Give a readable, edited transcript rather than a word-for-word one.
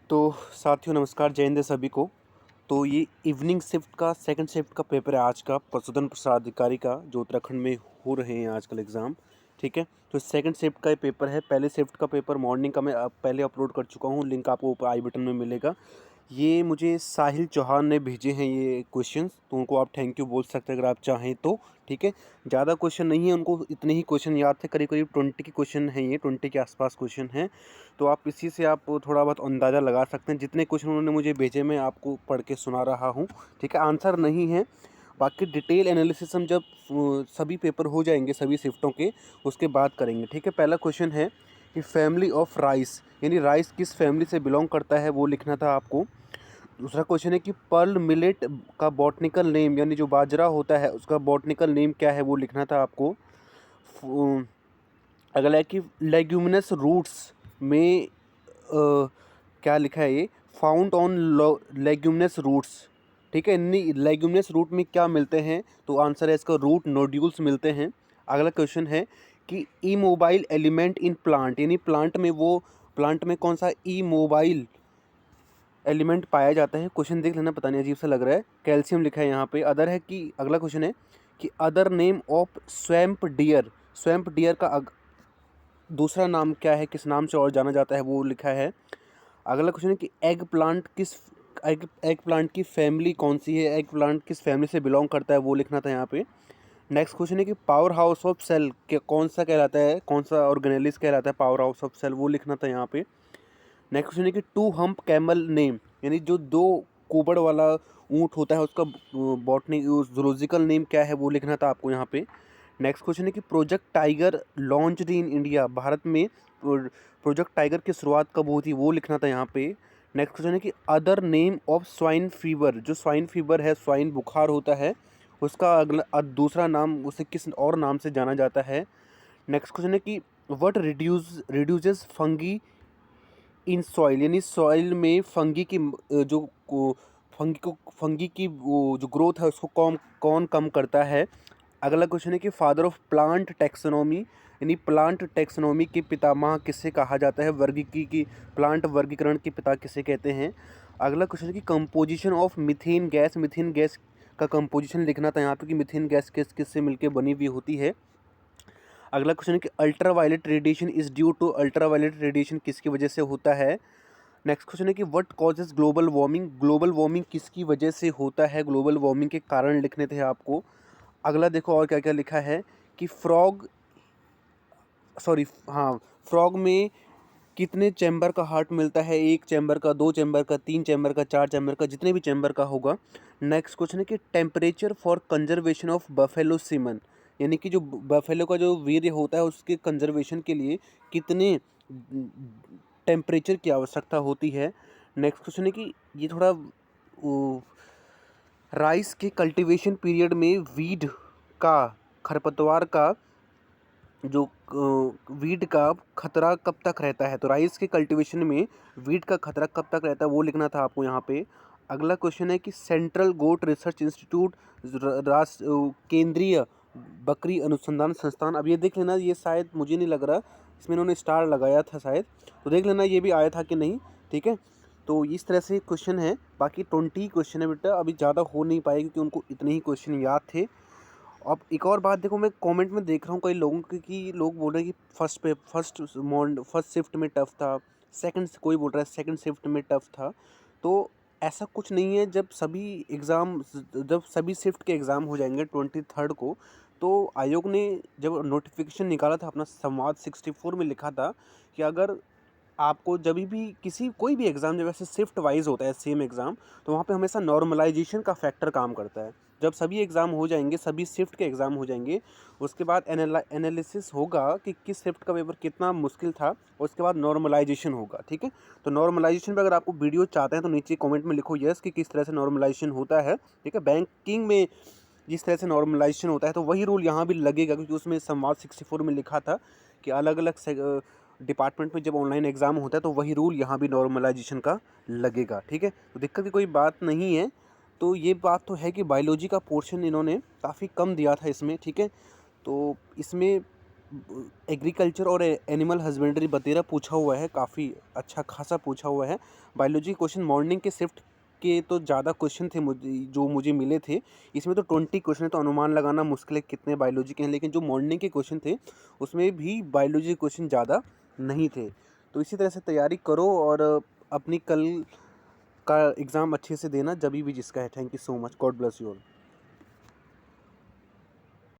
तो साथियों नमस्कार, जय हिंद सभी को। तो ये इवनिंग शिफ्ट का सेकंड शिफ्ट का पेपर है आज का, प्रसूदन प्रसाद अधिकारी का, जो उत्तराखंड में हो रहे हैं आजकल एग्ज़ाम। ठीक है, तो सेकंड शिफ्ट का ये पेपर है। पहले शिफ्ट का पेपर मॉर्निंग का मैं पहले अपलोड कर चुका हूँ, लिंक आपको ऊपर आई बटन में मिलेगा। ये मुझे साहिल चौहान ने भेजे हैं ये क्वेश्चंस, तो उनको आप थैंक यू बोल सकते हैं अगर आप चाहें तो। ठीक है, ज़्यादा क्वेश्चन नहीं है, उनको इतने ही क्वेश्चन याद थे, करीब करीब 20 के क्वेश्चन हैं, ये 20 के आसपास क्वेश्चन हैं। तो आप इसी से आप थोड़ा बहुत अंदाज़ा लगा सकते हैं। जितने क्वेश्चन उन्होंने मुझे भेजे मैं आपको पढ़ के सुना रहा हूँ। ठीक है, आंसर नहीं है, बाकी डिटेल एनालिसिस हम जब सभी पेपर हो जाएंगे सभी शिफ्टों के, उसके बाद करेंगे। ठीक है, पहला क्वेश्चन है कि फैमिली ऑफ राइस, यानी राइस किस फैमिली से बिलोंग करता है, वो लिखना था आपको। दूसरा क्वेश्चन है कि पर्ल मिलेट का बॉटनिकल नेम, यानी जो बाजरा होता है उसका बॉटनिकल नेम क्या है, वो लिखना था आपको। अगला है कि लेग्यूमिनस रूट्स में क्या लिखा है ये, फाउंड ऑन लेग्यूमिनस रूट्स। ठीक है, लेग्यूमिनस रूट में क्या मिलते हैं, तो आंसर है इसका रूट नोड्यूल्स मिलते हैं। अगला क्वेश्चन है कि इमोबाइल एलिमेंट इन प्लांट, यानी प्लांट में कौन सा इमोबाइल एलिमेंट पाया जाता है। क्वेश्चन देख लेना, पता नहीं अजीब सा लग रहा है, कैल्शियम लिखा है यहाँ पे। अदर है कि अगला क्वेश्चन है कि other name of swamp dear, swamp dear का दूसरा नाम क्या है, किस नाम से और जाना जाता है, वो लिखा है। अगला क्वेश्चन है कि एग प्लांट की फैमिली कौन सी है, एग प्लांट किस फैमिली से बिलोंग करता है, वो लिखना था यहाँ पे। नेक्स्ट क्वेश्चन है कि पावर हाउस ऑफ सेल के कौन सा कहलाता है, कौन सा ऑर्गेनेलिस कहलाता है पावर हाउस ऑफ सेल, वो लिखना था यहाँ पे। नेक्स्ट क्वेश्चन है कि टू हम्प कैमल नेम, यानी जो दो कुबड़ वाला ऊँट होता है उसका बॉटनी जूलॉजिकल नेम क्या है, वो लिखना था आपको यहाँ पे। नेक्स्ट क्वेश्चन है कि project tiger launched in India, Bharat में प्रोजेक्ट टाइगर की शुरुआत कब हुई थी, वो लिखना था यहाँ पे। नेक्स्ट क्वेश्चन है कि other name of swine fever, जो स्वाइन फीवर है, स्वाइन बुखार होता है, उसका दूसरा नाम, उसे किस और नाम से जाना जाता है। नेक्स्ट क्वेश्चन है कि what reduces fungi in soil, यानी सॉइल में फंगी की फंगी की वो जो ग्रोथ है उसको कौन कौन कम करता है। अगला क्वेश्चन है कि फादर ऑफ प्लांट टैक्सोनॉमी, यानी प्लांट टैक्सोनॉमी के पितामह किसे कहा जाता है, वर्गीकी की प्लांट वर्गीकरण के पिता किसे कहते हैं। अगला क्वेश्चन है कि composition of methane gas, methane gas का कंपोजिशन लिखना था यहाँ पे कि मीथेन गैस किस किस से मिलकर बनी हुई होती है। अगला क्वेश्चन है कि ultraviolet radiation is due to, ultraviolet radiation किसकी वजह से होता है। नेक्स्ट क्वेश्चन है कि what causes global warming, global warming किसकी वजह से होता है, ग्लोबल वार्मिंग के कारण लिखने थे आपको। अगला देखो और क्या क्या लिखा है कि फ्रॉग में कितने चैम्बर का हार्ट मिलता है, एक चैम्बर का, दो चैम्बर का, तीन चैम्बर का, चार चैम्बर का, जितने भी चैम्बर का होगा। नेक्स्ट क्वेश्चन है कि temperature for conservation of buffalo semen, यानी कि जो बफेलो का जो वीर्य होता है उसके कंजर्वेशन के लिए कितने टेम्परेचर की आवश्यकता होती है। नेक्स्ट क्वेश्चन है कि ये थोड़ा राइस के कल्टीवेशन पीरियड में वीड का, खरपतवार का जो वीड का खतरा कब तक रहता है, तो राइस के कल्टीवेशन में वीड का खतरा कब तक रहता है, वो लिखना था आपको यहाँ पे। अगला क्वेश्चन है कि सेंट्रल गोट रिसर्च इंस्टीट्यूट, केंद्रीय बकरी अनुसंधान संस्थान, अब ये देख लेना, ये शायद मुझे नहीं लग रहा इसमें इन्होंने स्टार लगाया था शायद, तो देख लेना ये भी आया था कि नहीं। ठीक है, तो इस तरह से क्वेश्चन है, बाकी 20 क्वेश्चन है बेटा, अभी ज़्यादा हो नहीं पाए क्योंकि उनको इतने ही क्वेश्चन याद थे। अब एक और बात देखो, मैं कमेंट में देख रहा हूँ कई लोगों के कि लोग बोल रहे हैं कि फर्स्ट शिफ्ट में टफ था, कोई बोल रहा है सेकंड शिफ्ट में टफ था। तो ऐसा कुछ नहीं है, जब सभी शिफ्ट के एग्ज़ाम हो जाएंगे 23 को, तो आयोग ने जब नोटिफिकेशन निकाला था अपना संवाद 64 में लिखा था कि अगर आपको जब भी कोई भी एग्ज़ाम जब ऐसे शिफ्ट वाइज होता है सेम एग्ज़ाम, तो वहाँ पे हमेशा नॉर्मलाइजेशन का फैक्टर काम करता है। जब सभी एग्ज़ाम हो जाएंगे, सभी शिफ्ट के एग्ज़ाम हो जाएंगे, उसके बाद एनालिसिस होगा कि किस शिफ्ट का पेपर कितना मुश्किल था, उसके बाद नॉर्मलाइजेशन होगा। ठीक है, तो नॉर्मलाइजेशन पे अगर आपको वीडियो चाहते हैं तो नीचे कमेंट में लिखो यस कि किस तरह से नॉर्मलाइजेशन होता है। ठीक है, बैंकिंग में जिस तरह से नॉर्मलाइजेशन होता है तो वही रूल यहाँ भी लगेगा, क्योंकि उसमें संवाद 64 में लिखा था कि अलग अलग डिपार्टमेंट में जब ऑनलाइन एग्ज़ाम होता है तो वही रूल यहाँ भी नॉर्मलाइजेशन का लगेगा। ठीक है, तो दिक्कत की कोई बात नहीं है। तो ये बात तो है कि बायोलॉजी का पोर्शन इन्होंने काफ़ी कम दिया था इसमें। ठीक है, तो इसमें एग्रीकल्चर और एनिमल हस्बेंड्री बतेरा पूछा हुआ है, काफ़ी अच्छा खासा पूछा हुआ है। बायोलॉजी क्वेश्चन मॉर्निंग के शिफ्ट के तो ज़्यादा क्वेश्चन थे जो मुझे मिले थे। इसमें तो 20 क्वेश्चन है, तो अनुमान लगाना मुश्किल है कितने बायोलॉजी के हैं, लेकिन जो मॉर्निंग के क्वेश्चन थे उसमें भी बायोलॉजी क्वेश्चन ज़्यादा नहीं थे। तो इसी तरह से तैयारी करो और अपनी कल का एग्ज़ाम अच्छे से देना, जभी भी जिसका है। Thank you so much, God bless you all.